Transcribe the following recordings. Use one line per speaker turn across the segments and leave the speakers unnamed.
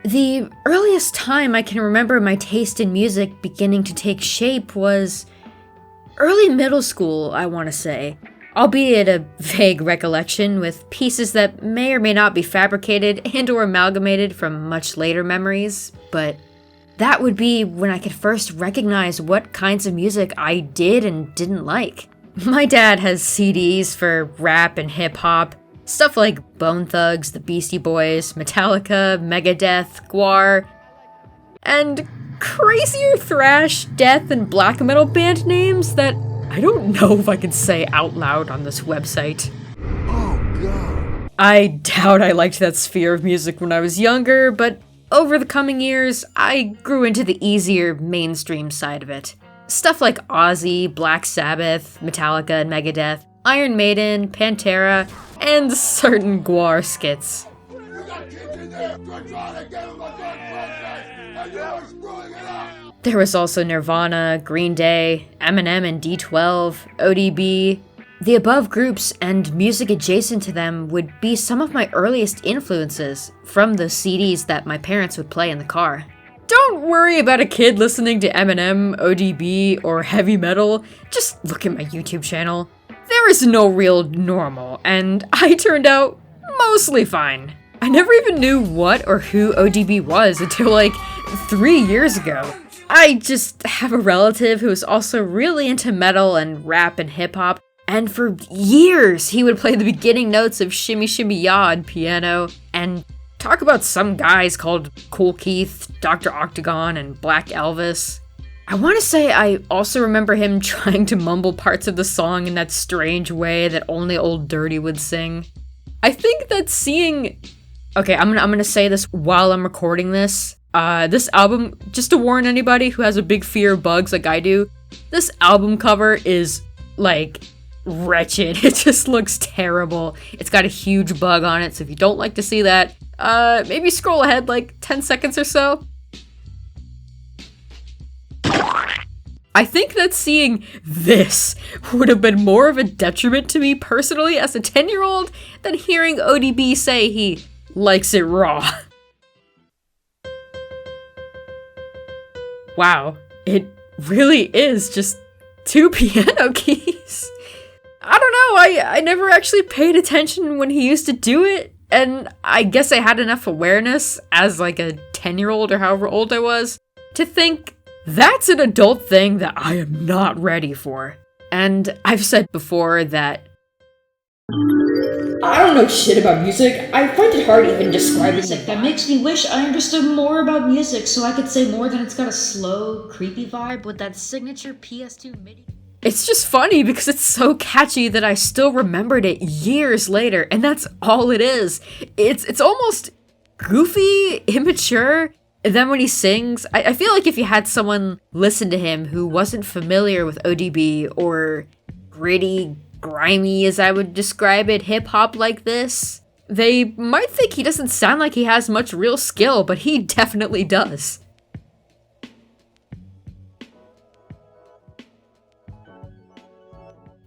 The earliest time I can remember my taste in music beginning to take shape was early middle school, I want to say. Albeit a vague recollection with pieces that may or may not be fabricated and or amalgamated from much later memories, but that would be when I could first recognize what kinds of music I did and didn't like. My dad has CDs for rap and hip-hop, stuff like Bone Thugs, the Beastie Boys, Metallica, Megadeth, Gwar, and crazier thrash, death, and black metal band names that I don't know if I can say out loud on this website.
Oh, God.
I doubt I liked that sphere of music when I was younger, but over the coming years, I grew into the easier mainstream side of it. Stuff like Ozzy, Black Sabbath, Metallica and Megadeth, Iron Maiden, Pantera, and certain Gwar skits. There was also Nirvana, Green Day, Eminem and D12, ODB. The above groups and music adjacent to them would be some of my earliest influences from the CDs that my parents would play in the car. Don't worry about a kid listening to Eminem, ODB, or heavy metal. Just look at my YouTube channel. There is no real normal, and I turned out mostly fine. I never even knew what or who ODB was until like 3 years ago. I just have a relative who is also really into metal and rap and hip-hop, and for years he would play the beginning notes of Shimmy Shimmy Ya on piano, and talk about some guys called Kool Keith, Dr. Octagon, and Black Elvis. I want to say I also remember him trying to mumble parts of the song in that strange way that only Old Dirty would sing. I think that seeing... Okay, I'm gonna say this while I'm recording this. This album, just to warn anybody who has a big fear of bugs like I do, this album cover is, like, wretched. It just looks terrible. It's got a huge bug on it, so if you don't like to see that, maybe scroll ahead like 10 seconds or so. I think that seeing this would have been more of a detriment to me personally as a 10-year-old than hearing ODB say he likes it raw. Wow, it really is just 2 piano keys. I don't know, I never actually paid attention when he used to do it, and I guess I had enough awareness as like a 10-year-old or however old I was to think that's an adult thing that I am not ready for. And I've said before that
I don't know shit about music. I find it hard even describing
music. That makes me wish I understood more about music so I could say more than it's got a slow, creepy vibe with that signature PS2 MIDI.
It's just funny because it's so catchy that I still remembered it years later, and that's all it is. It's almost goofy, immature, and then when he sings, I feel like if you had someone listen to him who wasn't familiar with ODB or gritty, grimy, as I would describe it, hip-hop like this, they might think he doesn't sound like he has much real skill, but he definitely does.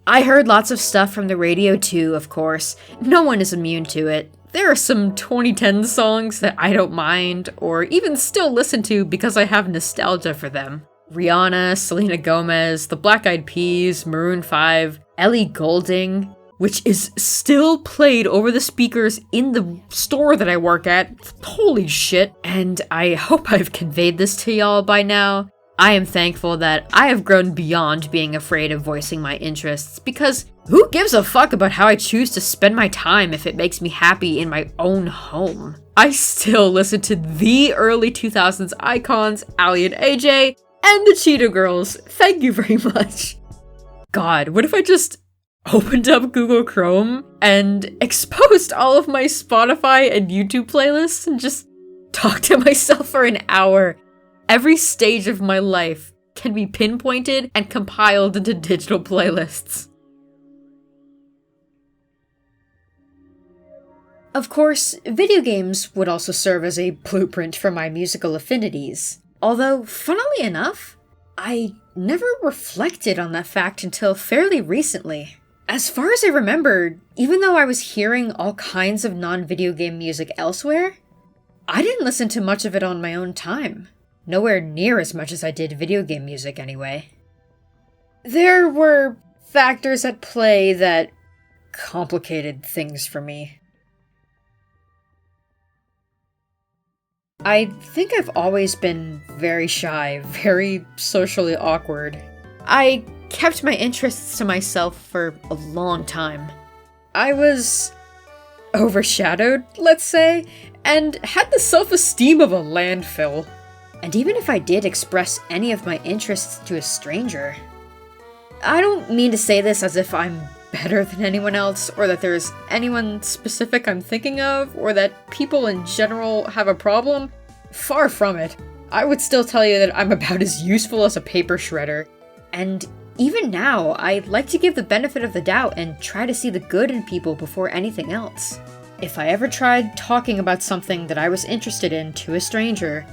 I heard lots of stuff from the radio too, of course. No one is immune to it. There are some 2010 songs that I don't mind, or even still listen to because I have nostalgia for them. Rihanna, Selena Gomez, the Black Eyed Peas, Maroon 5, Ellie Goulding, which is still played over the speakers in the store that I work at. Holy shit. And I hope I've conveyed this to y'all by now. I am thankful that I have grown beyond being afraid of voicing my interests, because who gives a fuck about how I choose to spend my time if it makes me happy in my own home? I still listen to the early 2000s icons, Ali and AJ, and the Cheetah Girls. Thank you very much. God, what if I just opened up Google Chrome and exposed all of my Spotify and YouTube playlists and just talked to myself for an hour? Every stage of my life can be pinpointed and compiled into digital playlists. Of course, video games would also serve as a blueprint for my musical affinities. Although, funnily enough, I never reflected on that fact until fairly recently. As far as I remember, even though I was hearing all kinds of non-video game music elsewhere, I didn't listen to much of it on my own time. Nowhere near as much as I did video game music anyway. There were factors at play that complicated things for me. I think I've always been very shy, very socially awkward. I kept my interests to myself for a long time. I was overshadowed, let's say, and had the self-esteem of a landfill. And even if I did express any of my interests to a stranger, I don't mean to say this as if I'm better than anyone else, or that there's anyone specific I'm thinking of, or that people in general have a problem. Far from it. I would still tell you that I'm about as useful as a paper shredder. And even now, I like to give the benefit of the doubt and try to see the good in people before anything else. If I ever tried talking about something that I was interested in to a stranger,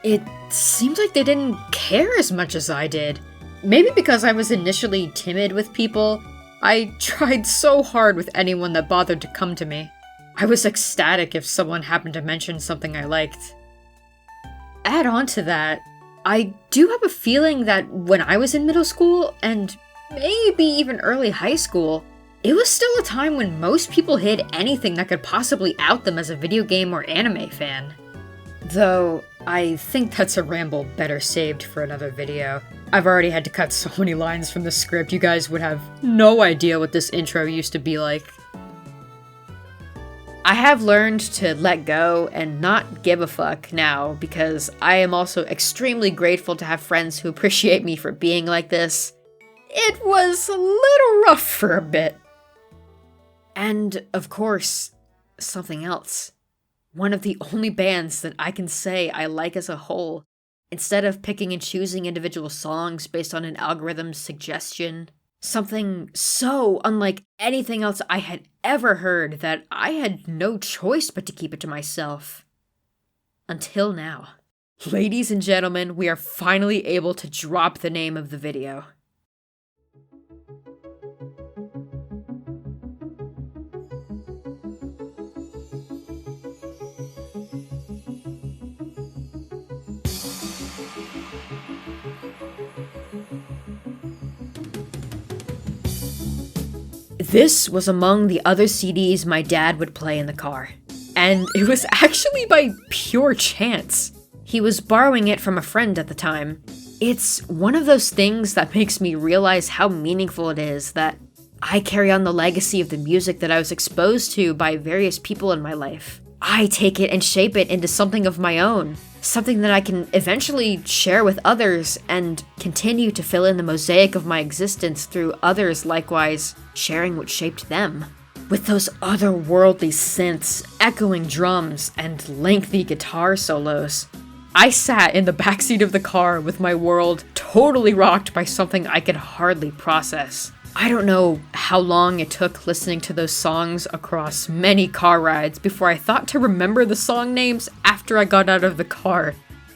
it seemed like they didn't care as much as I did. Maybe because I was initially timid with people, I tried so hard with anyone that bothered to come to me. I was ecstatic if someone happened to mention something I liked. Add on to that, I do have a feeling that when I was in middle school, and maybe even early high school, it was still a time when most people hid anything that could possibly out them as a video game or anime fan. Though, I think that's a ramble better saved for another video. I've already had to cut so many lines from the script, you guys would have no idea what this intro used to be like. I have learned to let go and not give a fuck now, because I am also extremely grateful to have friends who appreciate me for being like this. It was a little rough for a bit. And, of course, something else. One of the only bands that I can say I like as a whole, instead of picking and choosing individual songs based on an algorithm's suggestion. Something so unlike anything else I had ever heard that I had no choice but to keep it to myself. Until now. Ladies and gentlemen, we are finally able to drop the name of the video. This was among the other CDs my dad would play in the car. And it was actually by pure chance. He was borrowing it from a friend at the time. It's one of those things that makes me realize how meaningful it is that I carry on the legacy of the music that I was exposed to by various people in my life. I take it and shape it into something of my own. Something that I can eventually share with others and continue to fill in the mosaic of my existence through others likewise sharing what shaped them. With those otherworldly synths, echoing drums, and lengthy guitar solos, I sat in the backseat of the car with my world totally rocked by something I could hardly process. I don't know how long it took listening to those songs across many car rides before I thought to remember the song names after I got out of the car.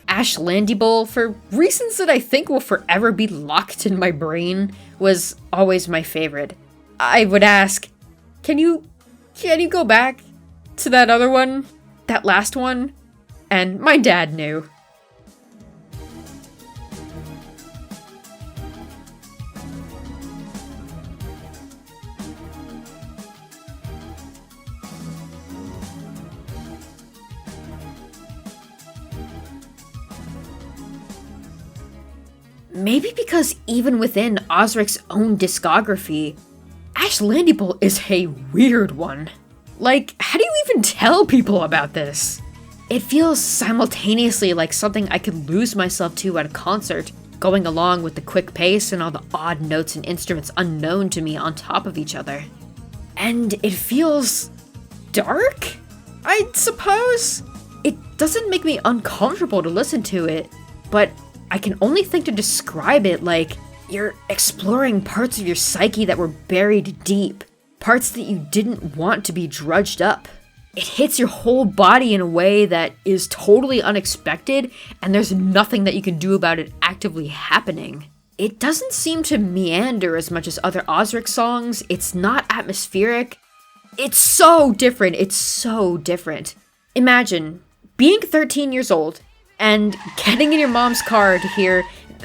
Ash Landy Bowl, for reasons that I think will forever be locked in my brain, was always my favorite. I would ask, can you go back to that other one? That last one? And my dad knew. Maybe because even within Ozric's own discography, Ash Landy Bowl is a weird one. Like, how do you even tell people about this? It feels simultaneously like something I could lose myself to at a concert, going along with the quick pace and all the odd notes and instruments unknown to me on top of each other. And it feels dark, I suppose? It doesn't make me uncomfortable to listen to it, but I can only think to describe it like you're exploring parts of your psyche that were buried deep, parts that you didn't want to be drudged up. It hits your whole body in a way that is totally unexpected, and there's nothing that you can do about it actively happening. It doesn't seem to meander as much as other Ozric songs, it's not atmospheric. It's so different, Imagine Being 13 years old and getting in your mom's car to hear,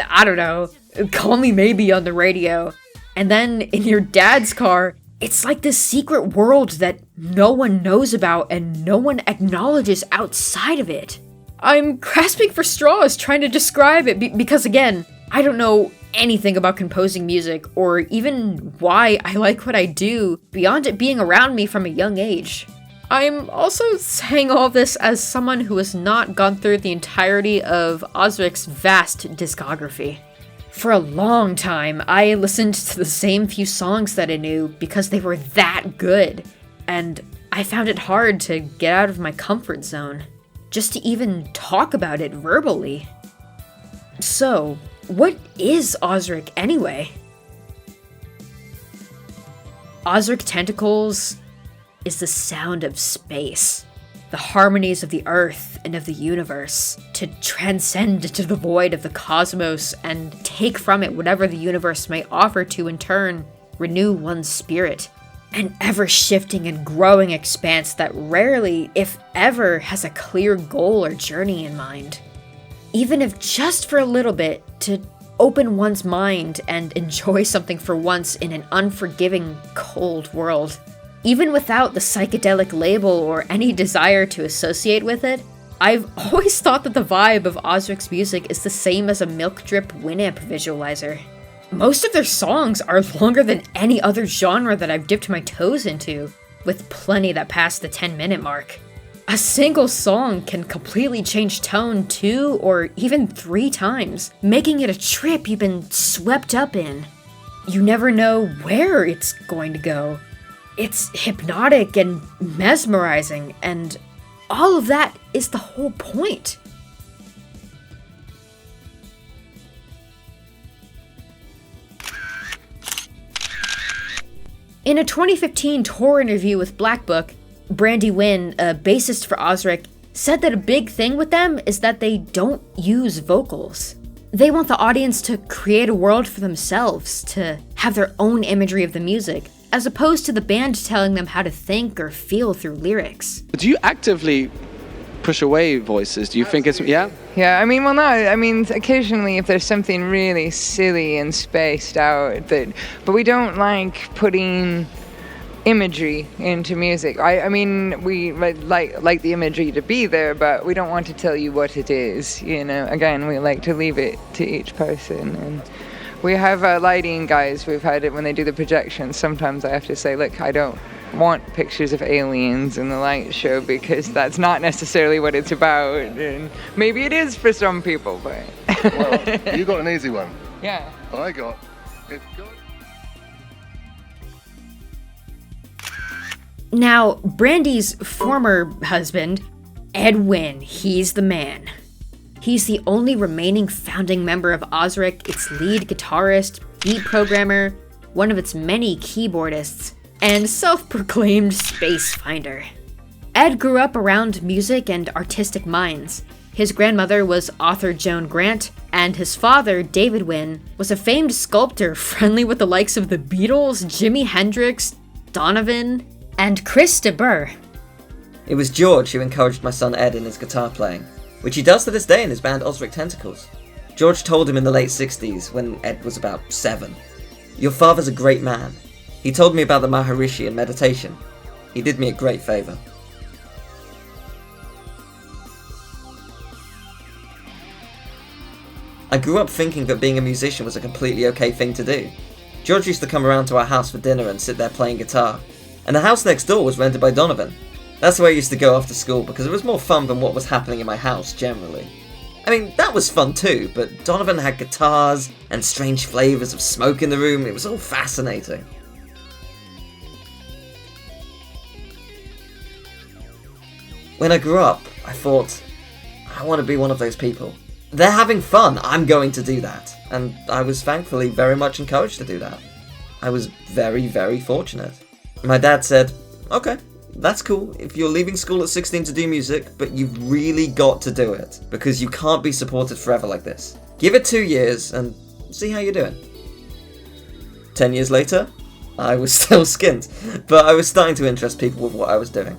I don't know, Call Me Maybe on the radio, and then in your dad's car, it's like this secret world that no one knows about and no one acknowledges outside of it. I'm grasping for straws trying to describe it because, again, I don't know anything about composing music or even why I like what I do beyond it being around me from a young age. I'm also saying all this as someone who has not gone through the entirety of Ozric's vast discography. For a long time, I listened to the same few songs that I knew because they were that good, and I found it hard to get out of my comfort zone, just to even talk about it verbally. So, what is Ozric anyway? Ozric Tentacles is the sound of space, the harmonies of the earth and of the universe, to transcend into the void of the cosmos and take from it whatever the universe may offer to, in turn, renew one's spirit. An ever-shifting and growing expanse that rarely, if ever, has a clear goal or journey in mind. Even if just for a little bit, to open one's mind and enjoy something for once in an unforgiving, cold world. Even without the psychedelic label or any desire to associate with it, I've always thought that the vibe of Ozric's music is the same as a milk drip Winamp visualizer. Most of their songs are longer than any other genre that I've dipped my toes into, with plenty that pass the 10-minute mark. A single song can completely change tone 2 or even 3 times, making it a trip you've been swept up in. You never know where it's going to go. It's hypnotic and mesmerizing, and all of that is the whole point. In a 2015 tour interview with Black Book, Brandy Wynn, a bassist for Ozric, said that a big thing with them is that they don't use vocals. They want the audience to create a world for themselves, to have their own imagery of the music, as opposed to the band telling them how to think or feel through lyrics.
Do you actively push away voices? Do you think it's, yeah?
Yeah, occasionally if there's something really silly and spaced out, but we don't like putting imagery into music. We like the imagery to be there, but we don't want to tell you what it is, Again, we like to leave it to each person. And we have lighting guys, we've had it when they do the projections. Sometimes I have to say, look, I don't want pictures of aliens in the light show because that's not necessarily what it's about. And maybe it is for some people, but...
Well, you got an easy one.
Yeah.
I got... It's got...
Now, Brandy's former husband, Ed Wynn, he's the man. He's the only remaining founding member of Ozric, its lead guitarist, beat programmer, one of its many keyboardists, and self-proclaimed space finder. Ed grew up around music and artistic minds. His grandmother was author Joan Grant, and his father, David Wynn, was a famed sculptor friendly with the likes of the Beatles, Jimi Hendrix, Donovan, and Chris de Burgh.
It was George who encouraged my son Ed in his guitar playing, which he does to this day in his band Ozric Tentacles. George told him in the late 60s, when Ed was about 7, "Your father's a great man. He told me about the Maharishi and meditation. He did me a great favour." I grew up thinking that being a musician was a completely okay thing to do. George used to come around to our house for dinner and sit there playing guitar, and the house next door was rented by Donovan. That's where I used to go after school because it was more fun than what was happening in my house generally. That was fun too, but Donovan had guitars and strange flavours of smoke in the room. It was all fascinating. When I grew up, I thought, I want to be one of those people. They're having fun, I'm going to do that. And I was thankfully very much encouraged to do that. I was very, very fortunate. My dad said, "Okay, that's cool if you're leaving school at 16 to do music, but you've really got to do it, because you can't be supported forever like this. Give it 2 years and see how you're doing." 10 years later, I was still skint, but I was starting to interest people with what I was doing.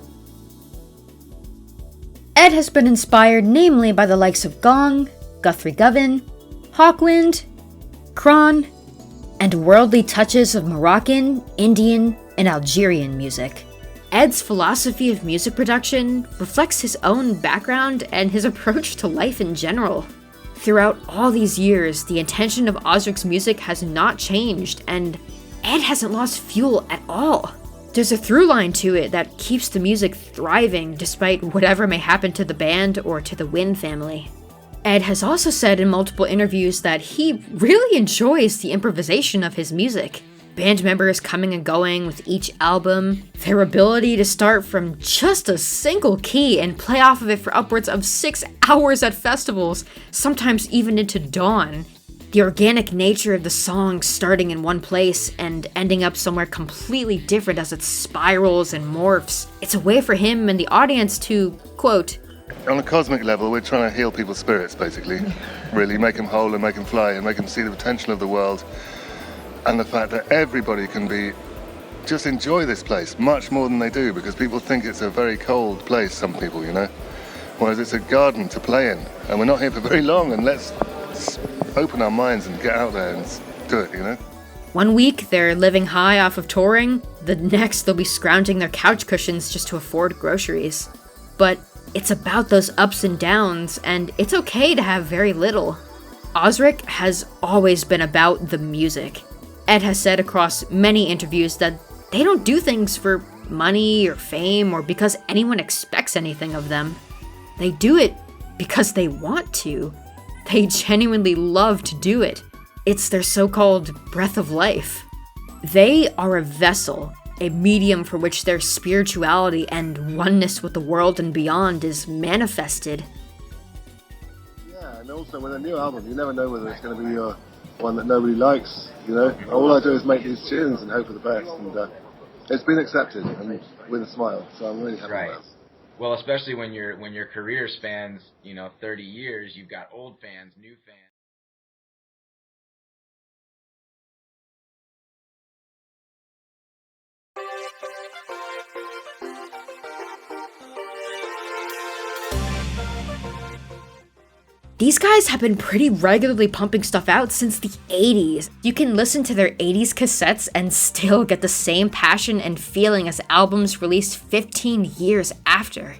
Ed has been inspired namely by the likes of Gong, Guthrie Govan, Hawkwind, Kron, and worldly touches of Moroccan, Indian, and Algerian music. Ed's philosophy of music production reflects his own background and his approach to life in general. Throughout all these years, the intention of Ozric's music has not changed, and Ed hasn't lost fuel at all. There's a through line to it that keeps the music thriving despite whatever may happen to the band or to the Wynn family. Ed has also said in multiple interviews that he really enjoys the improvisation of his music. Band members coming and going with each album, their ability to start from just a single key and play off of it for upwards of 6 hours at festivals, sometimes even into dawn. The organic nature of the song starting in one place and ending up somewhere completely different as it spirals and morphs. It's a way for him and the audience to, quote,
On a cosmic level, we're trying to heal people's spirits, basically. Really make them whole and make them fly and make them see the potential of the world. And the fact that everybody can just enjoy this place much more than they do, because people think it's a very cold place, some people, you know. Whereas it's a garden to play in. And we're not here for very long, and let's open our minds and get out there and do it, you know.
One week, they're living high off of touring. The next, they'll be scrounging their couch cushions just to afford groceries. But it's about those ups and downs, and it's okay to have very little. Ozric has always been about the music. Ed has said across many interviews that they don't do things for money or fame or because anyone expects anything of them. They do it because they want to. They genuinely love to do it. It's their so-called breath of life. They are a vessel, a medium for which their spirituality and oneness with the world and beyond is manifested.
Yeah, and also with a new album, you never know whether it's going to be one that nobody likes, you know. All I do is make these tunes and hope for the best, and it's been accepted and with a smile, so I'm really happy about it.
Well, especially when your career spans, 30 years, you've got old fans, new fans.
These guys have been pretty regularly pumping stuff out since the 80s. You can listen to their 80s cassettes and still get the same passion and feeling as albums released 15 years after.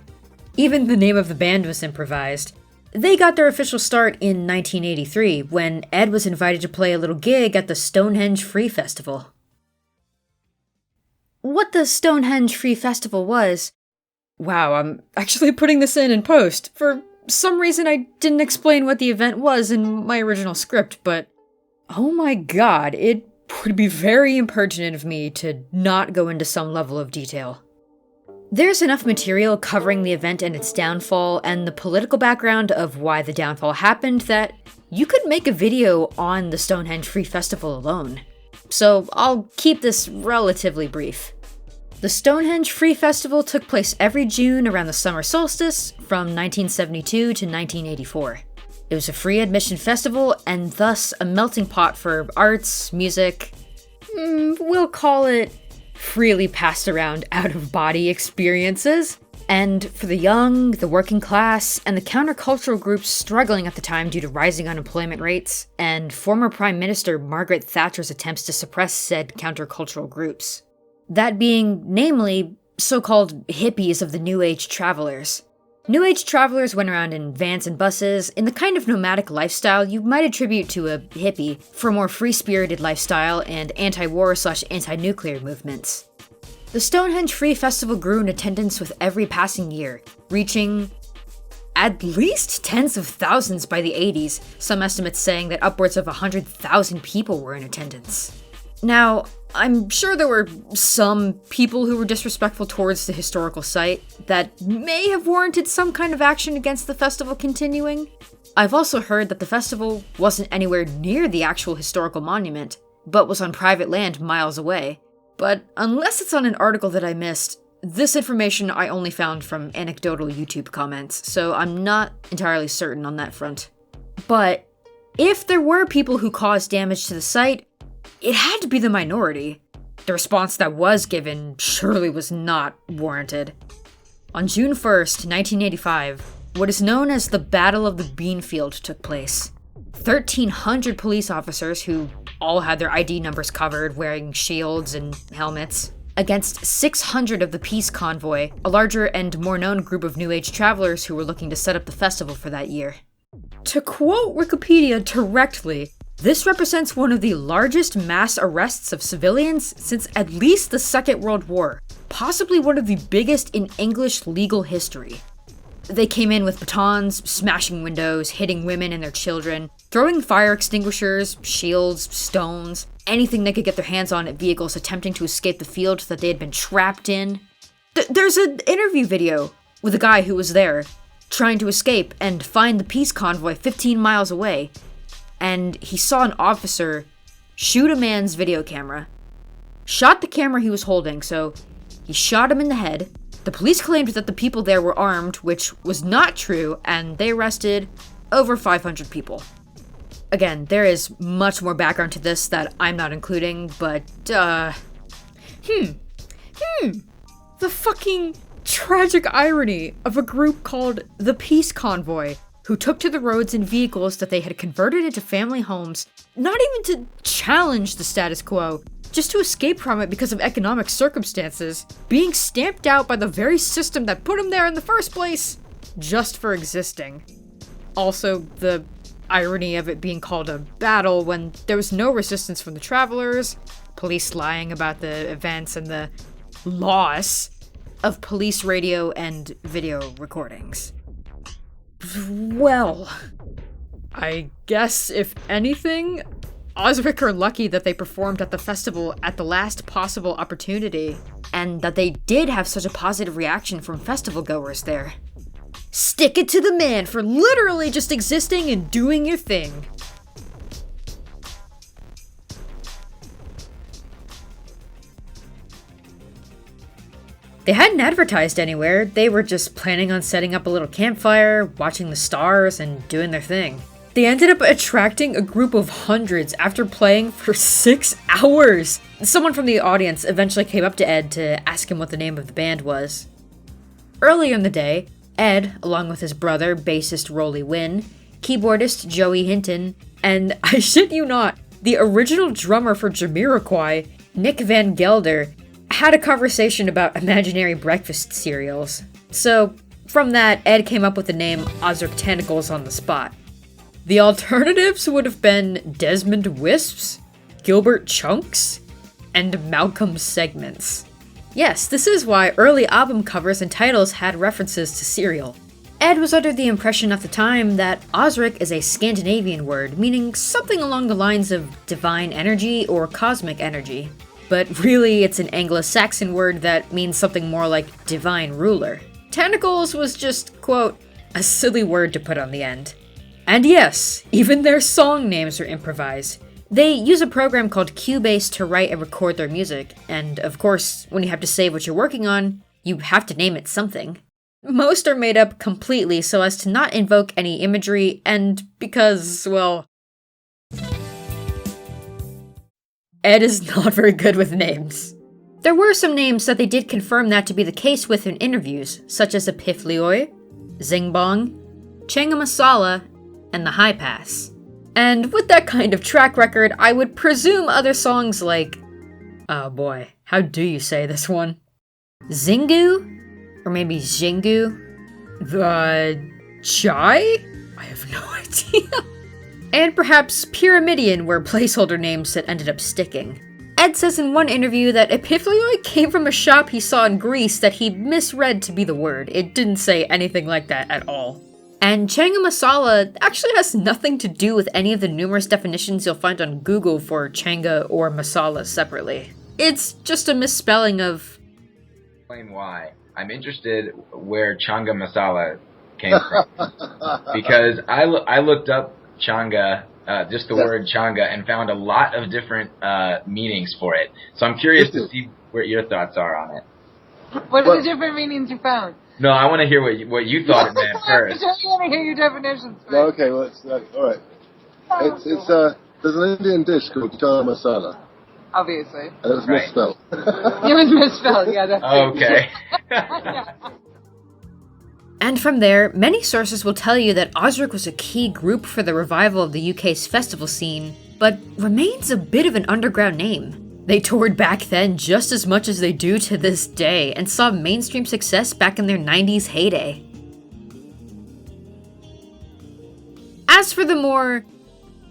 Even the name of the band was improvised. They got their official start in 1983 when Ed was invited to play a little gig at the Stonehenge Free Festival. What the Stonehenge Free Festival was... Wow, I'm actually putting this in post. For some reason I didn't explain what the event was in my original script, but oh my god, it would be very impertinent of me to not go into some level of detail. There's enough material covering the event and its downfall and the political background of why the downfall happened that you could make a video on the Stonehenge Free Festival alone. So I'll keep this relatively brief. The Stonehenge Free Festival took place every June around the summer solstice from 1972 to 1984. It was a free admission festival and thus a melting pot for arts, music, we'll call it freely passed around out-of-body experiences, and for the young, the working class, and the countercultural groups struggling at the time due to rising unemployment rates, and former Prime Minister Margaret Thatcher's attempts to suppress said countercultural groups. That being, namely, so-called hippies of the New Age travelers. New Age travelers went around in vans and buses in the kind of nomadic lifestyle you might attribute to a hippie for more free-spirited lifestyle and anti-war/anti-nuclear movements. The Stonehenge Free Festival grew in attendance with every passing year, reaching at least tens of thousands by the 80s, some estimates saying that upwards of 100,000 people were in attendance. Now, I'm sure there were some people who were disrespectful towards the historical site that may have warranted some kind of action against the festival continuing. I've also heard that the festival wasn't anywhere near the actual historical monument, but was on private land miles away. But unless it's on an article that I missed, this information I only found from anecdotal YouTube comments, so I'm not entirely certain on that front. But if there were people who caused damage to the site, it had to be the minority. The response that was given surely was not warranted. On June 1st, 1985, what is known as the Battle of the Beanfield took place. 1,300 police officers, who all had their ID numbers covered, wearing shields and helmets, against 600 of the peace convoy, a larger and more known group of New Age travelers who were looking to set up the festival for that year. To quote Wikipedia directly, this represents one of the largest mass arrests of civilians since at least the Second World War, possibly one of the biggest in English legal history. They came in with batons, smashing windows, hitting women and their children, throwing fire extinguishers, shields, stones, anything they could get their hands on at vehicles attempting to escape the field that they had been trapped in. There's an interview video with a guy who was there, trying to escape and find the peace convoy 15 miles away, and he saw an officer shoot a man's video camera. Shot the camera he was holding, so he shot him in the head. The police claimed that the people there were armed, which was not true, and they arrested over 500 people. Again, there is much more background to this that I'm not including, but, the fucking tragic irony of a group called the Peace Convoy, who took to the roads in vehicles that they had converted into family homes, not even to challenge the status quo, just to escape from it because of economic circumstances, being stamped out by the very system that put them there in the first place, just for existing. Also, the irony of it being called a battle when there was no resistance from the travelers, police lying about the events, and the loss of police radio and video recordings. Well, I guess if anything, Ozric are lucky that they performed at the festival at the last possible opportunity, and that they did have such a positive reaction from festival goers there. Stick it to the man for literally just existing and doing your thing. They hadn't advertised anywhere, they were just planning on setting up a little campfire, watching the stars, and doing their thing. They ended up attracting a group of hundreds after playing for 6 hours. Someone from the audience eventually came up to Ed to ask him what the name of the band was. Earlier in the day, Ed, along with his brother, bassist Rolly Wynn, keyboardist Joey Hinton, and I shit you not, the original drummer for Jamiroquai, Nick Van Gelder, had a conversation about imaginary breakfast cereals. So, from that, Ed came up with the name Ozric Tentacles on the spot. The alternatives would have been Desmond Wisps, Gilbert Chunks, and Malcolm Segments. Yes, this is why early album covers and titles had references to cereal. Ed was under the impression at the time that Ozric is a Scandinavian word, meaning something along the lines of divine energy or cosmic energy. But really, it's an Anglo-Saxon word that means something more like divine ruler. Tentacles was just, quote, a silly word to put on the end. And yes, even their song names are improvised. They use a program called Cubase to write and record their music, and of course, when you have to save what you're working on, you have to name it something. Most are made up completely so as to not invoke any imagery, and because, well, Ed is not very good with names. There were some names that they did confirm that to be the case with in interviews, such as Epiflioi, Zingbong, Changa Masala, and The High Pass. And with that kind of track record, I would presume other songs like, oh boy, how do you say this one? Zingu? Or maybe Jingu? The Chai? I have no idea. And perhaps Pyramidion were placeholder names that ended up sticking. Ed says in one interview that Epiflioi came from a shop he saw in Greece that he misread to be the word. It didn't say anything like that at all. And Changa Masala actually has nothing to do with any of the numerous definitions you'll find on Google for Changa or Masala separately. It's just a misspelling of...
Explain why. I'm interested where Changa Masala came from. Because I looked up Changa, just the word Changa, and found a lot of different meanings for it. So I'm curious to see what your thoughts are on it.
What are the different meanings you found?
No, I want to hear what you thought it meant first.
I want to hear your definitions first.
No, okay, well, it's all right. There's an Indian dish called chana masala.
Obviously.
And it was misspelled.
It was misspelled, yeah.
Okay.
And from there, many sources will tell you that Ozric was a key group for the revival of the UK's festival scene, but remains a bit of an underground name. They toured back then just as much as they do to this day, and saw mainstream success back in their 90s heyday. As for the more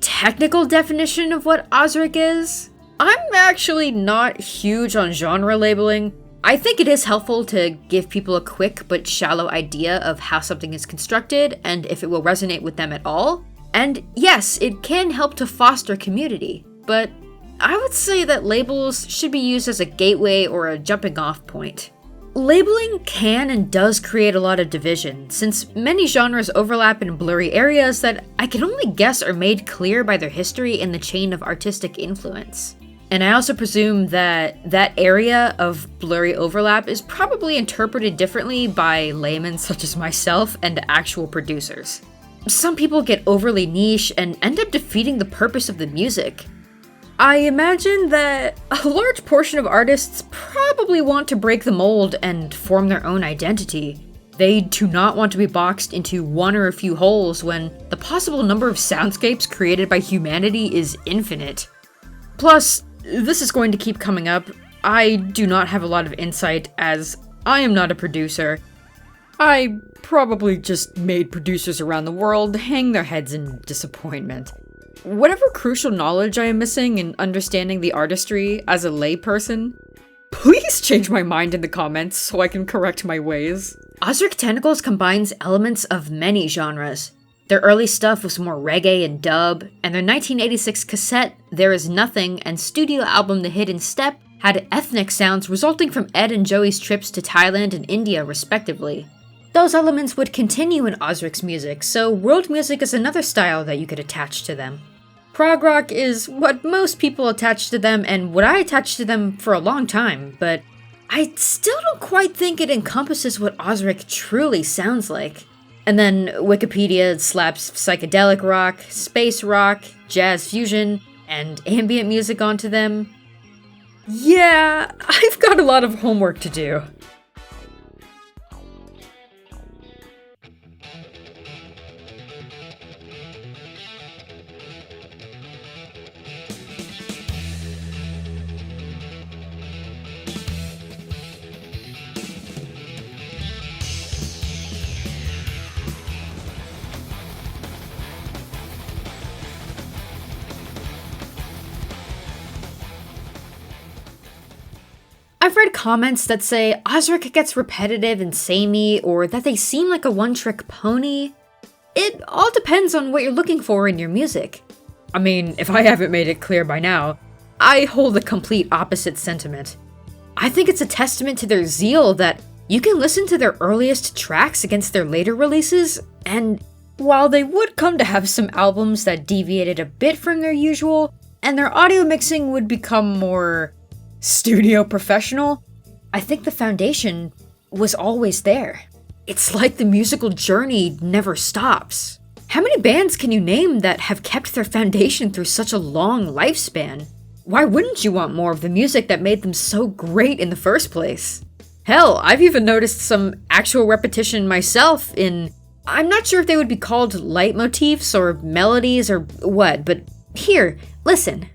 technical definition of what Ozric is, I'm actually not huge on genre labeling. I think it is helpful to give people a quick but shallow idea of how something is constructed and if it will resonate with them at all. And yes, it can help to foster community, but I would say that labels should be used as a gateway or a jumping off point. Labeling can and does create a lot of division, since many genres overlap in blurry areas that I can only guess are made clear by their history in the chain of artistic influence. And I also presume that that area of blurry overlap is probably interpreted differently by laymen such as myself and actual producers. Some people get overly niche and end up defeating the purpose of the music. I imagine that a large portion of artists probably want to break the mold and form their own identity. They do not want to be boxed into one or a few holes when the possible number of soundscapes created by humanity is infinite. Plus, this is going to keep coming up, I do not have a lot of insight as I am not a producer. I probably just made producers around the world hang their heads in disappointment. Whatever crucial knowledge I am missing in understanding the artistry as a layperson, please change my mind in the comments so I can correct my ways. Ozric Tentacles combines elements of many genres. Their early stuff was more reggae and dub, and their 1986 cassette, There Is Nothing, and studio album The Hidden Step had ethnic sounds resulting from Ed and Joey's trips to Thailand and India respectively. Those elements would continue in Ozric's music, so world music is another style that you could attach to them. Prog rock is what most people attach to them and what I attached to them for a long time, but I still don't quite think it encompasses what Ozric truly sounds like. And then Wikipedia slaps psychedelic rock, space rock, jazz fusion, and ambient music onto them. Yeah, I've got a lot of homework to do. I've read comments that say Ozric gets repetitive and samey, or that they seem like a one-trick pony. It all depends on what you're looking for in your music. I mean, if I haven't made it clear by now, I hold the complete opposite sentiment. I think it's a testament to their zeal that you can listen to their earliest tracks against their later releases, and while they would come to have some albums that deviated a bit from their usual, and their audio mixing would become more studio professional, I think the foundation was always there. It's like the musical journey never stops. How many bands can you name that have kept their foundation through such a long lifespan? Why wouldn't you want more of the music that made them so great in the first place? Hell, I've even noticed some actual repetition myself in, I'm not sure if they would be called leitmotifs or melodies or what, but here, listen.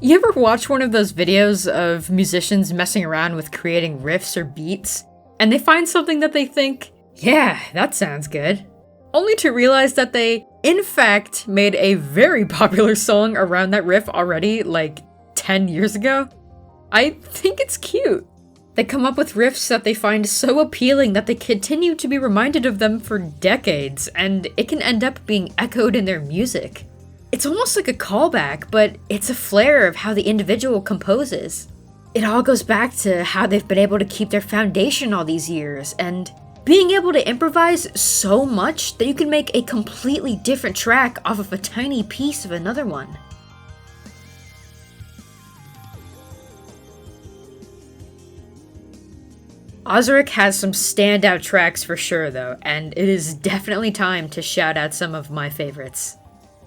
You ever watch one of those videos of musicians messing around with creating riffs or beats, and they find something that they think, yeah, that sounds good, only to realize that they, in fact, made a very popular song around that riff already, like, 10 years ago? I think it's cute. They come up with riffs that they find so appealing that they continue to be reminded of them for decades, and it can end up being echoed in their music. It's almost like a callback, but it's a flair of how the individual composes. It all goes back to how they've been able to keep their foundation all these years, and being able to improvise so much that you can make a completely different track off of a tiny piece of another one. Ozric has some standout tracks for sure though, and it is definitely time to shout out some of my favorites.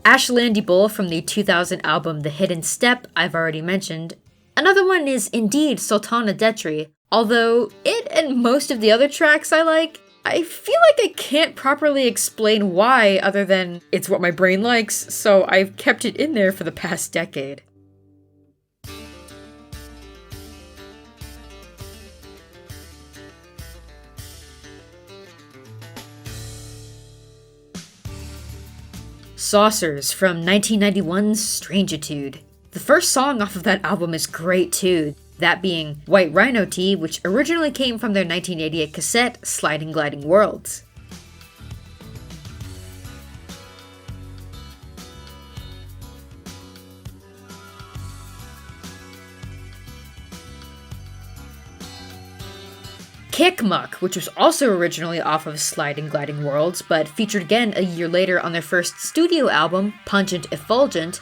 Ashlandy Bull from the 2000 album The Hidden Step I've already mentioned. Another one is indeed Sultana Detri, although it and most of the other tracks I like, I feel like I can't properly explain why other than it's what my brain likes, so I've kept it in there for the past decade. Saucers from 1991's Strangitude. The first song off of that album is great too, that being White Rhino Tea, which originally came from their 1988 cassette, Sliding Gliding Worlds. Kick Muck, which was also originally off of Sliding Gliding Worlds, but featured again a year later on their first studio album, Pungent Effulgent,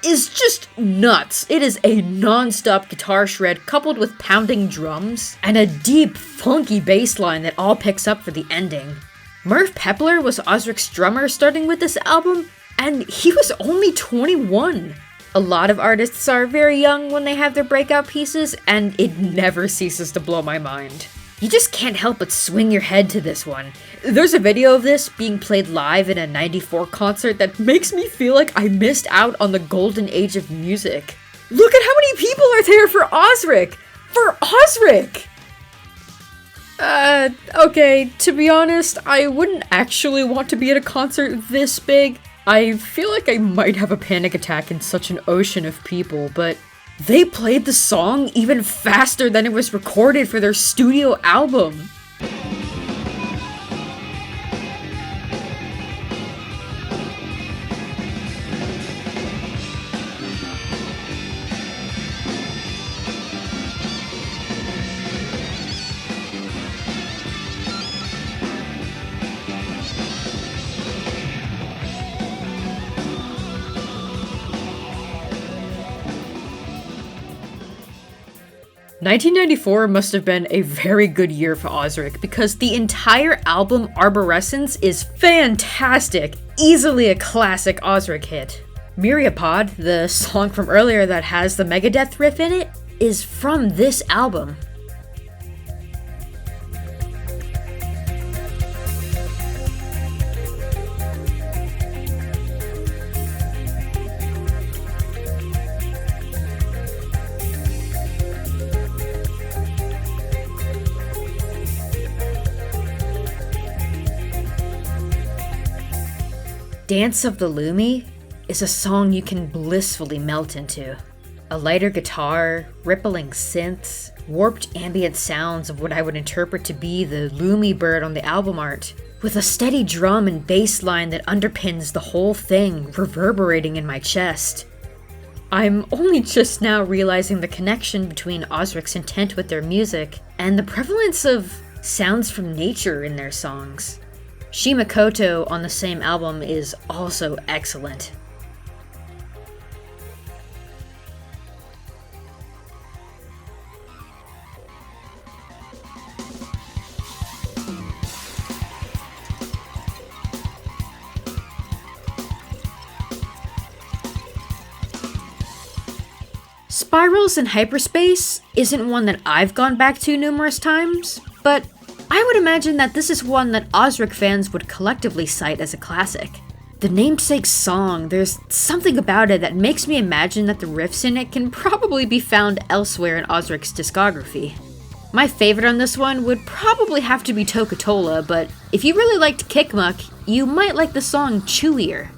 is just nuts. It is a non-stop guitar shred coupled with pounding drums, and a deep, funky bass line that all picks up for the ending. Murph Pepler was Ozric's drummer starting with this album, and he was only 21. A lot of artists are very young when they have their breakout pieces, and it never ceases to blow my mind. You just can't help but swing your head to this one. There's a video of this being played live in a '94 concert that makes me feel like I missed out on the golden age of music. Look at how many people are there for Ozric! For Ozric! Okay, to be honest, I wouldn't actually want to be at a concert this big. I feel like I might have a panic attack in such an ocean of people, but they played the song even faster than it was recorded for their studio album. "1994 must have been a very good year for Ozric because the entire album Arborescence is fantastic, easily a classic Ozric hit. Myriapod, the song from earlier that has the Megadeth riff in it, is from this album. Dance of the Lumi is a song you can blissfully melt into. A lighter guitar, rippling synths, warped ambient sounds of what I would interpret to be the Lumi bird on the album art, with a steady drum and bass line that underpins the whole thing, reverberating in my chest. I'm only just now realizing the connection between Ozric's intent with their music and the prevalence of sounds from nature in their songs. Shimakoto on the same album is also excellent. Spirals in Hyperspace isn't one that I've gone back to numerous times, but I would imagine that this is one that Ozric fans would collectively cite as a classic. The namesake song, there's something about it that makes me imagine that the riffs in it can probably be found elsewhere in Ozric's discography. My favorite on this one would probably have to be Tokatola, but if you really liked Kick Muck, you might like the song Chewier.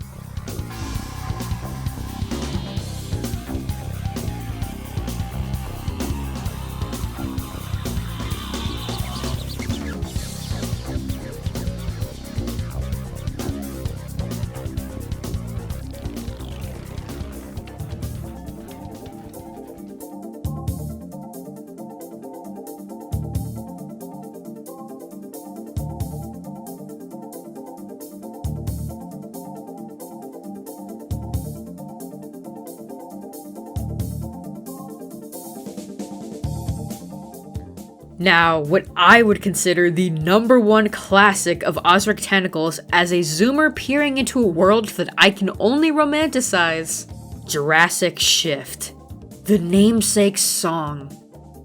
Now, what I would consider the #1 classic of Ozric Tentacles as a zoomer peering into a world that I can only romanticize, Jurassic Shift, the namesake song.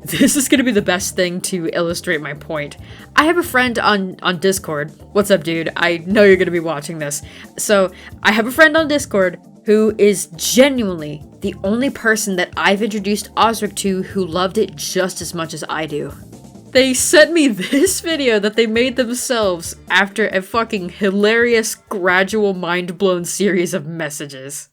This is gonna be the best thing to illustrate my point. I have a friend on Discord. What's up, dude? I know you're gonna be watching this. So, I have a friend on Discord who is genuinely the only person that I've introduced Ozric to who loved it just as much as I do. They sent me this video that they made themselves after a fucking hilarious, gradual, mind-blown series of messages.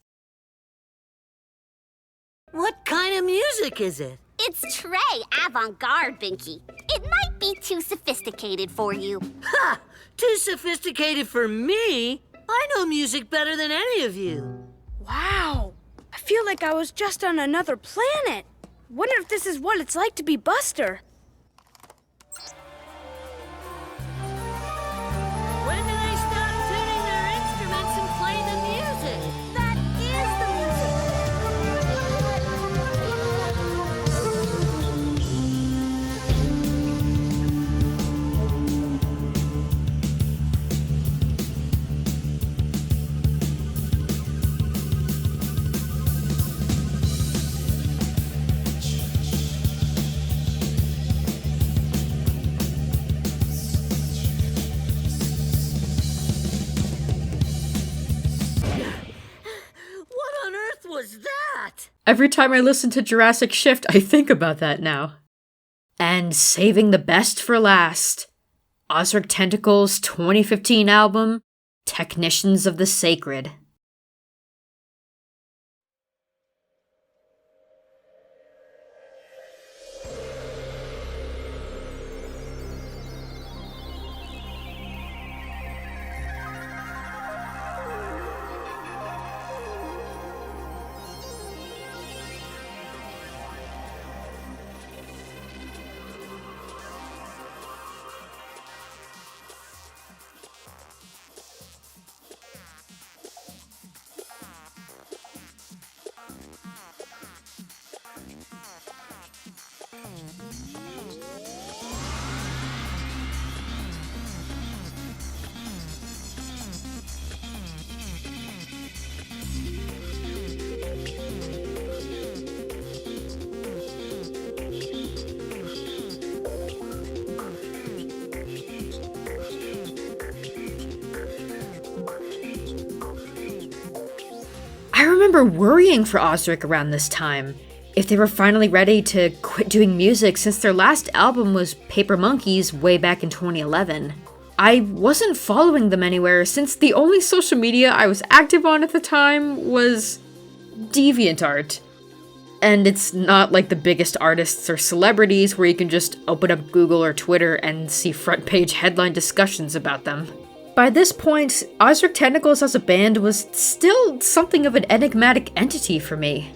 What kind of music is it?
It's Trey avant-garde, Binky. It might be too sophisticated for you.
Ha! Too sophisticated for me? I know music better than any of you.
Wow. I feel like I was just on another planet. Wonder if this is what it's like to be Buster.
When do they stop tuning their instruments and play the music?
That is the
What on earth was that?
Every time I listen to Jurassic Shift, I think about that now. And saving the best for last, Ozric Tentacles' 2015 album, Technicians of the Sacred. I remember worrying for Ozric around this time, if they were finally ready to quit doing music since their last album was Paper Monkeys way back in 2011. I wasn't following them anywhere since the only social media I was active on at the time was DeviantArt. And it's not like the biggest artists or celebrities where you can just open up Google or Twitter and see front page headline discussions about them. By this point, Ozric Tentacles as a band was still something of an enigmatic entity for me.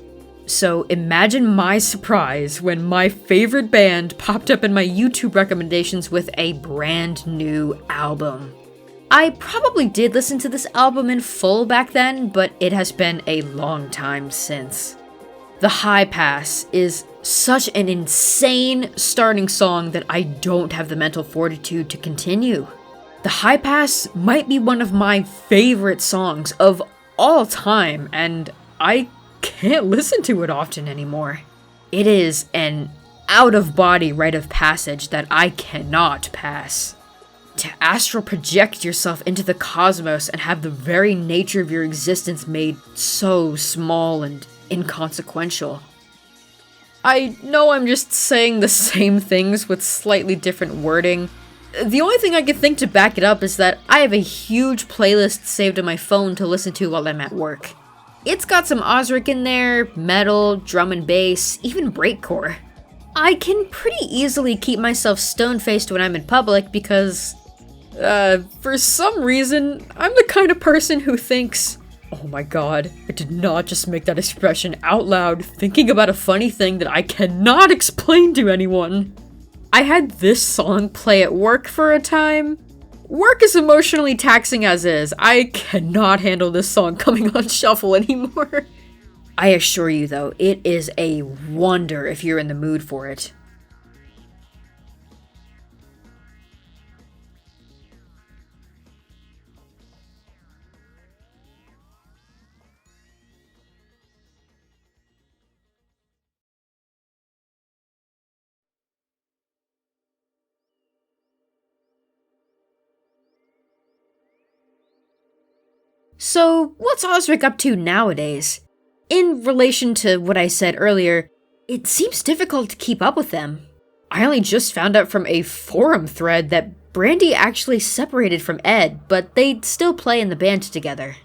So imagine my surprise when my favorite band popped up in my YouTube recommendations with a brand new album. I probably did listen to this album in full back then, but it has been a long time since. The High Pass is such an insane starting song that I don't have the mental fortitude to continue. The High Pass might be one of my favorite songs of all time, and I can't listen to it often anymore. It is an out-of-body rite of passage that I cannot pass. To astral project yourself into the cosmos and have the very nature of your existence made so small and inconsequential. I know I'm just saying the same things with slightly different wording. The only thing I can think to back it up is that I have a huge playlist saved on my phone to listen to while I'm at work. It's got some Ozric in there, metal, drum and bass, even breakcore. I can pretty easily keep myself stone-faced when I'm in public because, for some reason, I'm the kind of person who thinks, oh my god, I did not just make that expression out loud thinking about a funny thing that I cannot explain to anyone. I had this song play at work for a time. Work is emotionally taxing as is. I cannot handle this song coming on shuffle anymore. I assure you though, it is a wonder if you're in the mood for it. So, what's Ozric up to nowadays? In relation to what I said earlier, it seems difficult to keep up with them. I only just found out from a forum thread that Brandy actually separated from Ed, but they still play in the band together.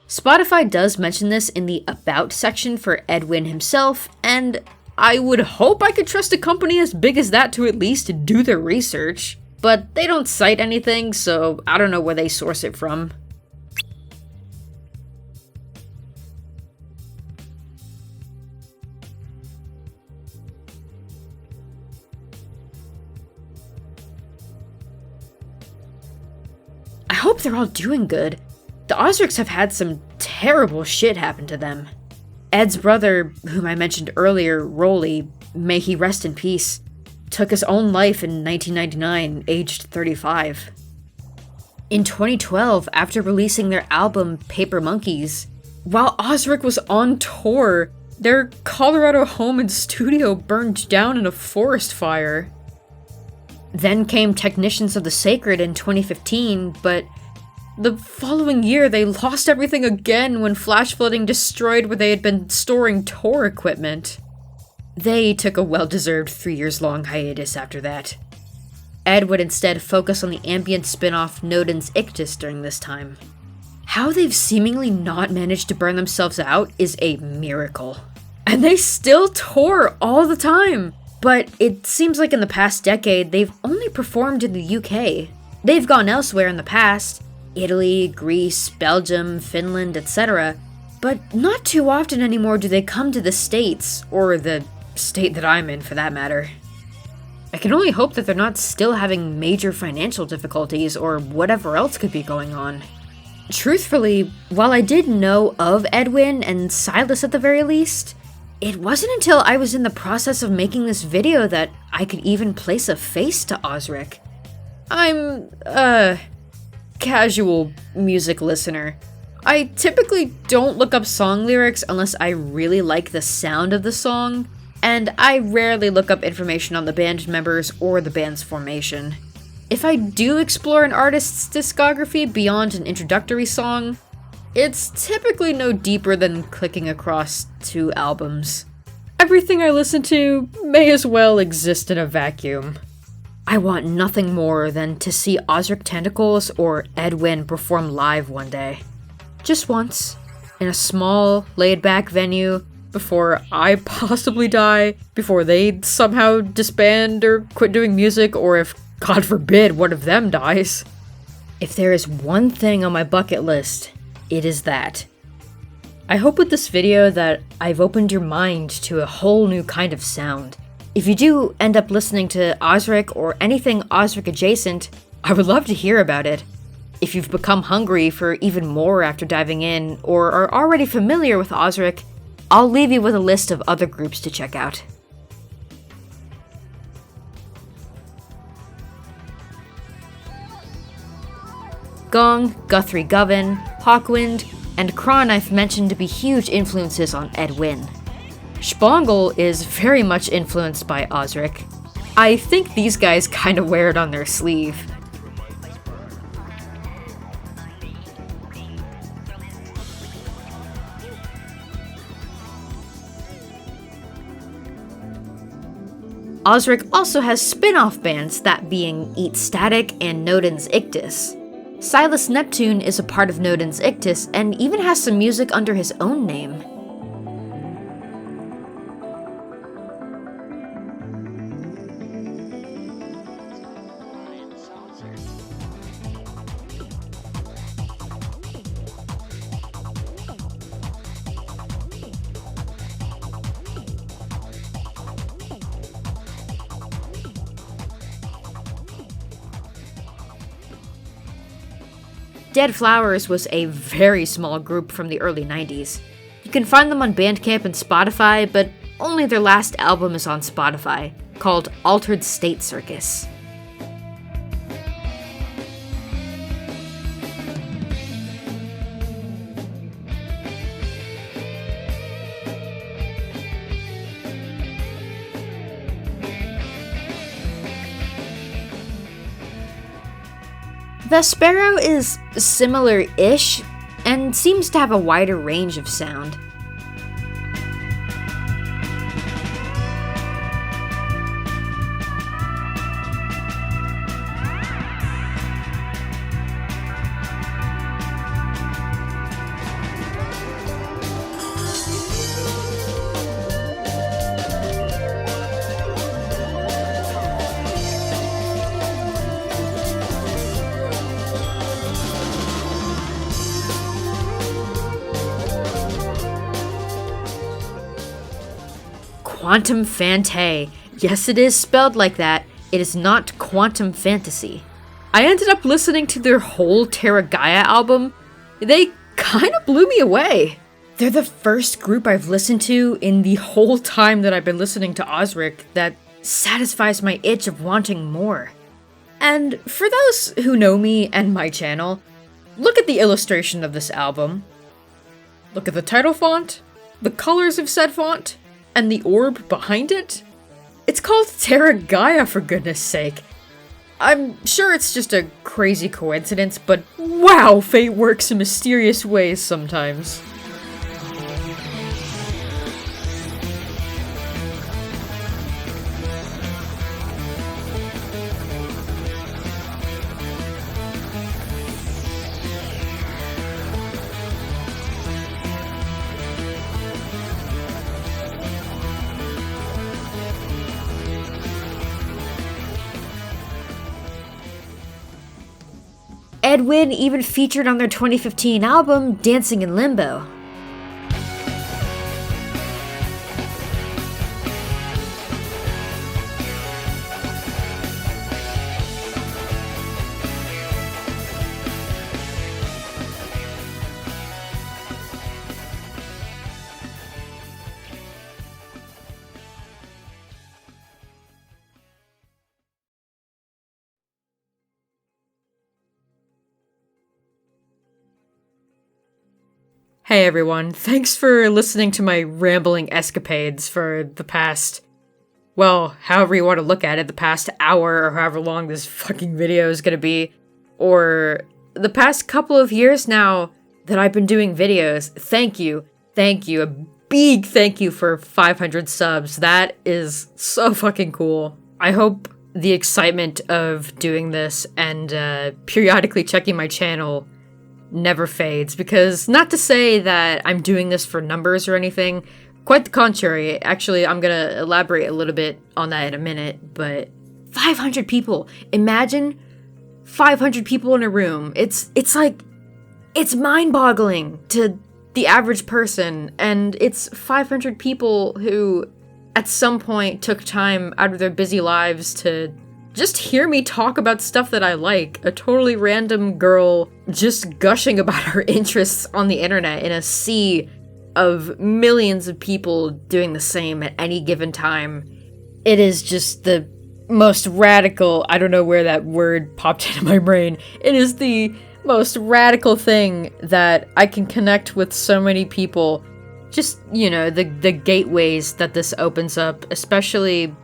Spotify does mention this in the About section for Edwin himself, and I would hope I could trust a company as big as that to at least do their research. But they don't cite anything, so I don't know where they source it from. I hope they're all doing good. The Ozrics have had some terrible shit happen to them. Ed's brother, whom I mentioned earlier, Rolly, may he rest in peace, took his own life in 1999, aged 35. In 2012, after releasing their album Paper Monkeys, while Ozric was on tour, their Colorado home and studio burned down in a forest fire. Then came Technicians of the Sacred in 2015, but the following year they lost everything again when flash flooding destroyed where they had been storing tour equipment. They took a well-deserved 3-year-long hiatus after that. Ed would instead focus on the ambient spin-off Nodens Ictus during this time. How they've seemingly not managed to burn themselves out is a miracle. And they still tour all the time! But it seems like in the past decade, they've only performed in the UK. They've gone elsewhere in the past, Italy, Greece, Belgium, Finland, etc. But not too often anymore do they come to the States, or the state that I'm in for that matter. I can only hope that they're not still having major financial difficulties or whatever else could be going on. Truthfully, while I did know of Edwin and Silas at the very least, it wasn't until I was in the process of making this video that I could even place a face to Ozric. I'm a casual music listener. I typically don't look up song lyrics unless I really like the sound of the song, and I rarely look up information on the band members or the band's formation. If I do explore an artist's discography beyond an introductory song, it's typically no deeper than clicking across 2 albums. Everything I listen to may as well exist in a vacuum. I want nothing more than to see Ozric Tentacles or Edwin perform live one day. Just once, in a small, laid-back venue, before I possibly die, before they somehow disband or quit doing music, or if, God forbid, one of them dies. If there is one thing on my bucket list, it is that. I hope with this video that I've opened your mind to a whole new kind of sound. If you do end up listening to Ozric or anything Ozric adjacent, I would love to hear about it. If you've become hungry for even more after diving in, or are already familiar with Ozric, I'll leave you with a list of other groups to check out. Gong, Guthrie Govan, Hawkwind, and Kron I've mentioned to be huge influences on Edwin. Spangle is very much influenced by Ozric. I think these guys kinda wear it on their sleeve. Ozric also has spin-off bands, that being Eat Static and Nodens Ictus. Silas Neptune is a part of Nodens Ictus and even has some music under his own name. Dead Flowers was a very small group from the early 90s. You can find them on Bandcamp and Spotify, but only their last album is on Spotify, called Altered State Circus. Vespero is similar-ish, and seems to have a wider range of sound. Quantum Fante. Yes, it is spelled like that. It is not Quantum Fantasy. I ended up listening to their whole Terra Gaia album. They kind of blew me away. They're the first group I've listened to in the whole time that I've been listening to Ozric that satisfies my itch of wanting more. And for those who know me and my channel, look at the illustration of this album. Look at the title font, the colors of said font, and the orb behind it? It's called Terra Gaia, for goodness sake. I'm sure it's just a crazy coincidence, but wow, fate works in mysterious ways sometimes. Edwin even featured on their 2015 album, Dancing in Limbo. Hey everyone, thanks for listening to my rambling escapades for the past, well, however you want to look at it, the past hour or however long this fucking video is gonna be, or the past couple of years now that I've been doing videos. Thank you, a big thank you for 500 subs. That is so fucking cool. I hope the excitement of doing this and periodically checking my channel never fades, because not to say that I'm doing this for numbers or anything, quite the contrary. Actually, I'm gonna elaborate a little bit on that in a minute, but 500 people. Imagine 500 people in a room. It's like, it's mind-boggling to the average person, and it's 500 people who at some point took time out of their busy lives to just hear me talk about stuff that I like. A totally random girl just gushing about her interests on the internet in a sea of millions of people doing the same at any given time. It is just the most radical, I don't know where that word popped into my brain. It is the most radical thing that I can connect with so many people. Just, you know, the gateways that this opens up, especially,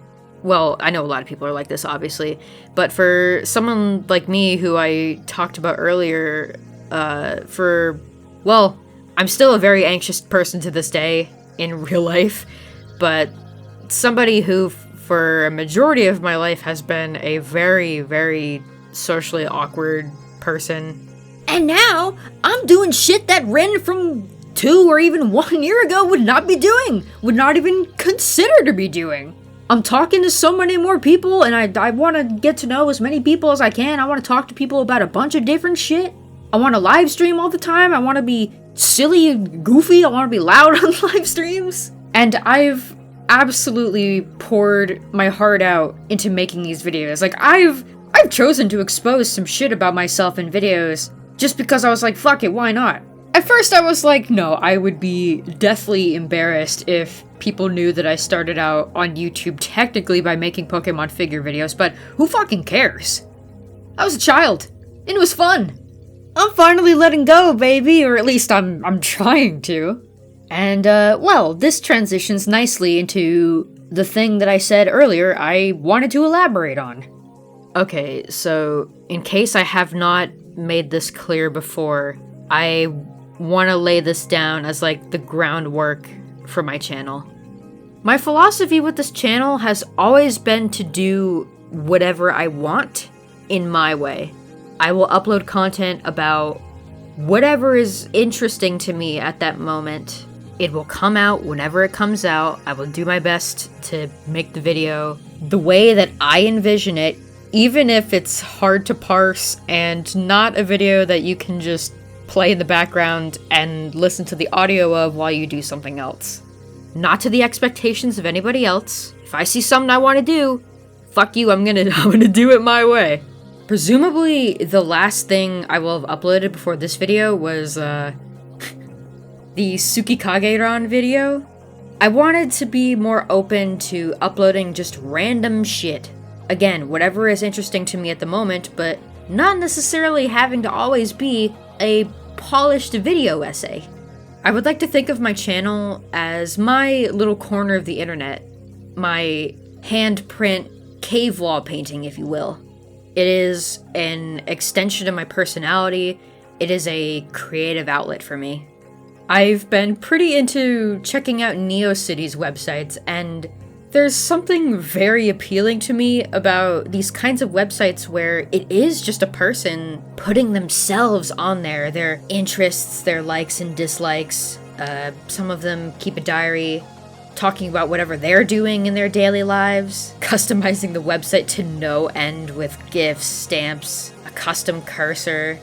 well, I know a lot of people are like this, obviously, but for someone like me who I talked about earlier, well, I'm still a very anxious person to this day in real life, but somebody who for a majority of my life has been a very, very socially awkward person. And now, I'm doing shit that Ren from 2 or even 1 year ago would not be doing, would not even consider to be doing. I'm talking to so many more people, and I want to get to know as many people as I can. I want to talk to people about a bunch of different shit. I want to live stream all the time. I want to be silly and goofy. I want to be loud on live streams. And I've absolutely poured my heart out into making these videos. Like, I've chosen to expose some shit about myself in videos just because I was like, fuck it, why not? At first I was like, no, I would be deathly embarrassed if people knew that I started out on YouTube technically by making Pokemon figure videos, but who fucking cares? I was a child, and it was fun. I'm finally letting go, baby, or at least I'm trying to. And, well, this transitions nicely into the thing that I said earlier I wanted to elaborate on. Okay, so in case I have not made this clear before, I want to lay this down as like the groundwork for my channel. My philosophy with this channel has always been to do whatever I want in my way. I will upload content about whatever is interesting to me at that moment. It will come out whenever it comes out. I will do my best to make the video the way that I envision it, even if it's hard to parse and not a video that you can just play in the background and listen to the audio of while you do something else. Not to the expectations of anybody else. If I see something I want to do, fuck you, I'm gonna do it my way. Presumably, the last thing I will have uploaded before this video was, the Tsukikage-ran video. I wanted to be more open to uploading just random shit. Again, whatever is interesting to me at the moment, but not necessarily having to always be a polished video essay. I would like to think of my channel as my little corner of the internet. My handprint cave wall painting, if you will. It is an extension of my personality. It is a creative outlet for me. I've been pretty into checking out NeoCity's websites, and there's something very appealing to me about these kinds of websites where it is just a person putting themselves on there, their interests, their likes and dislikes. Some of them keep a diary, talking about whatever they're doing in their daily lives, customizing the website to no end with GIFs, stamps, a custom cursor.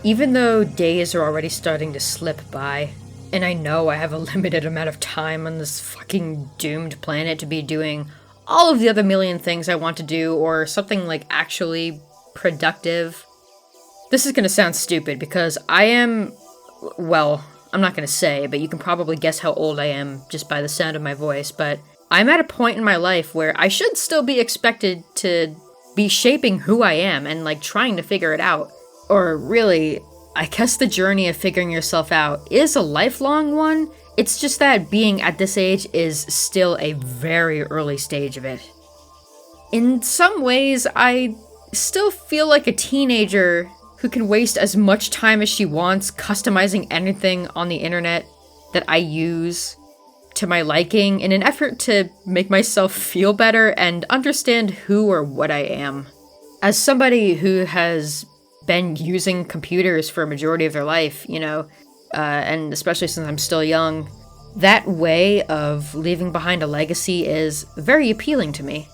Even though days are already starting to slip by, and I know I have a limited amount of time on this fucking doomed planet to be doing all of the other million things I want to do, or something like actually productive. This is gonna sound stupid because I am, well, I'm not gonna say, but you can probably guess how old I am just by the sound of my voice, but I'm at a point in my life where I should still be expected to be shaping who I am and like trying to figure it out. Or really, I guess the journey of figuring yourself out is a lifelong one. It's just that being at this age is still a very early stage of it. In some ways, I still feel like a teenager who can waste as much time as she wants customizing anything on the internet that I use to my liking in an effort to make myself feel better and understand who or what I am. As somebody who has been using computers for a majority of their life, you know, and especially since I'm still young, that way of leaving behind a legacy is very appealing to me.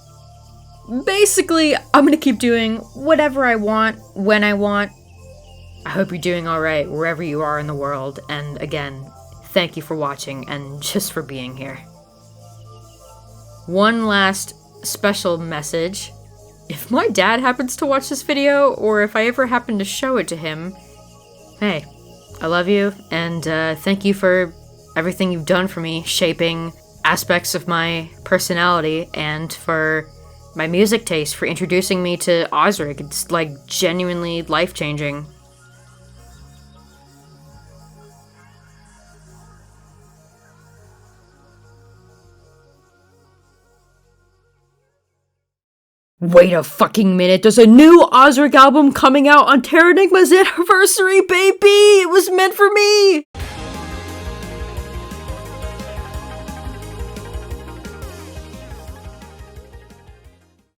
Basically, I'm gonna keep doing whatever I want, when I want. I hope you're doing alright wherever you are in the world, and again, thank you for watching and just for being here. One last special message. If my dad happens to watch this video, or if I ever happen to show it to him, hey, I love you, and thank you for everything you've done for me, shaping aspects of my personality, and for my music taste, for introducing me to Ozric. It's, like, genuinely life-changing. Wait a fucking minute, there's a new Ozric album coming out on Terranigma's anniversary, baby! It was meant for me!